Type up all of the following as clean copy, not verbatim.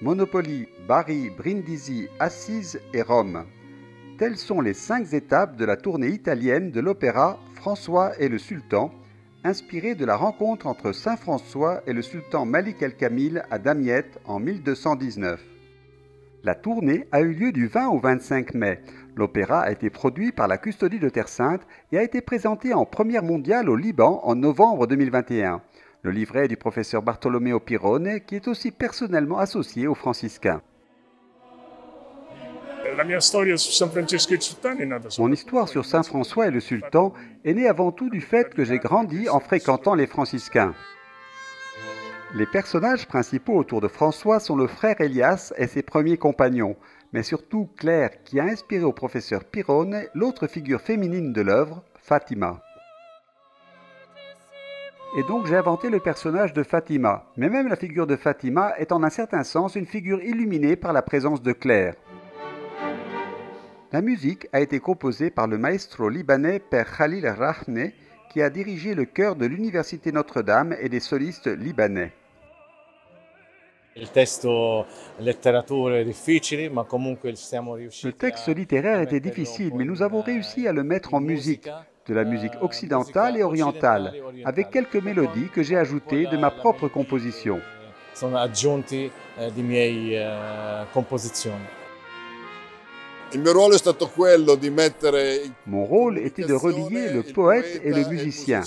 Monopoli, Bari, Brindisi, Assise et Rome. Telles sont les 5 étapes de la tournée italienne de l'opéra François et le Sultan, inspirée de la rencontre entre saint François et le sultan Malik el-Kamil à Damiette en 1219. La tournée a eu lieu du 20 au 25 mai. L'opéra a été produit par la Custodie de Terre Sainte et a été présenté en première mondiale au Liban en novembre 2021. Le livret est du professeur Bartolomeo Pirone, qui est aussi personnellement associé aux franciscains. Mon histoire sur saint François et le Sultan est née avant tout du fait que j'ai grandi en fréquentant les franciscains. Les personnages principaux autour de François sont le frère Elias et ses premiers compagnons, mais surtout Claire qui a inspiré au professeur Pirone l'autre figure féminine de l'œuvre, Fatima. Et donc j'ai inventé le personnage de Fatima, mais même la figure de Fatima est en un certain sens une figure illuminée par la présence de Claire. La musique a été composée par le maestro libanais Père Khalil Rahne, qui a dirigé le chœur de l'Université Notre-Dame et des solistes libanais. Le texte littéraire était difficile, mais nous avons réussi à le mettre en musique, de la musique occidentale et orientale, avec quelques mélodies que j'ai ajoutées de ma propre composition. Mon rôle était de relier le poète et le musicien,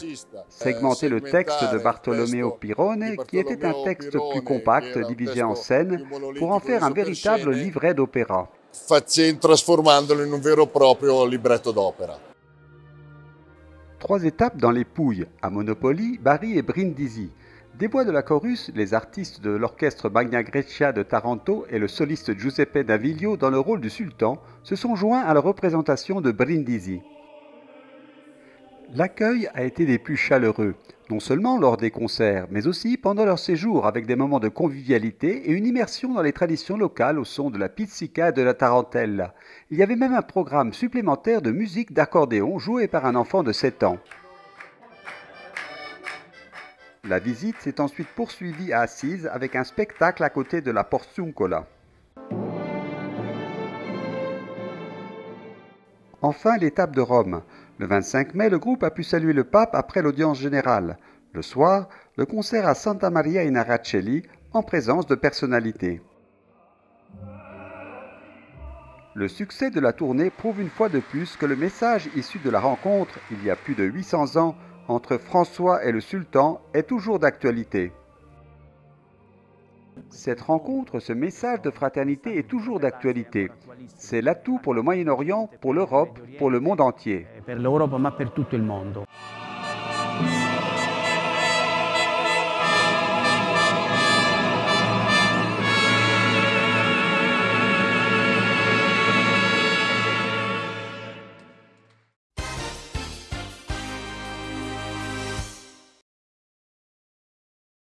segmenter le texte de Bartolomeo Pirone, qui était un texte plus compact, divisé en scènes, pour en faire un véritable livret d'opéra. Trois étapes dans les Pouilles, à Monopoli, Bari et Brindisi. Des voix de la chorus, les artistes de l'orchestre Magna Grecia de Taranto et le soliste Giuseppe Daviglio dans le rôle du sultan se sont joints à la représentation de Brindisi. L'accueil a été des plus chaleureux, non seulement lors des concerts, mais aussi pendant leur séjour avec des moments de convivialité et une immersion dans les traditions locales au son de la pizzica et de la tarantella. Il y avait même un programme supplémentaire de musique d'accordéon joué par un enfant de 7 ans. La visite s'est ensuite poursuivie à Assise avec un spectacle à côté de la Portiuncola. Enfin, l'étape de Rome. Le 25 mai, le groupe a pu saluer le pape après l'audience générale. Le soir, le concert à Santa Maria in Araceli en présence de personnalités. Le succès de la tournée prouve une fois de plus que le message issu de la rencontre, il y a plus de 800 ans, entre François et le sultan est toujours d'actualité. Cette rencontre, ce message de fraternité est toujours d'actualité. C'est l'atout pour le Moyen-Orient, pour l'Europe, pour le monde entier.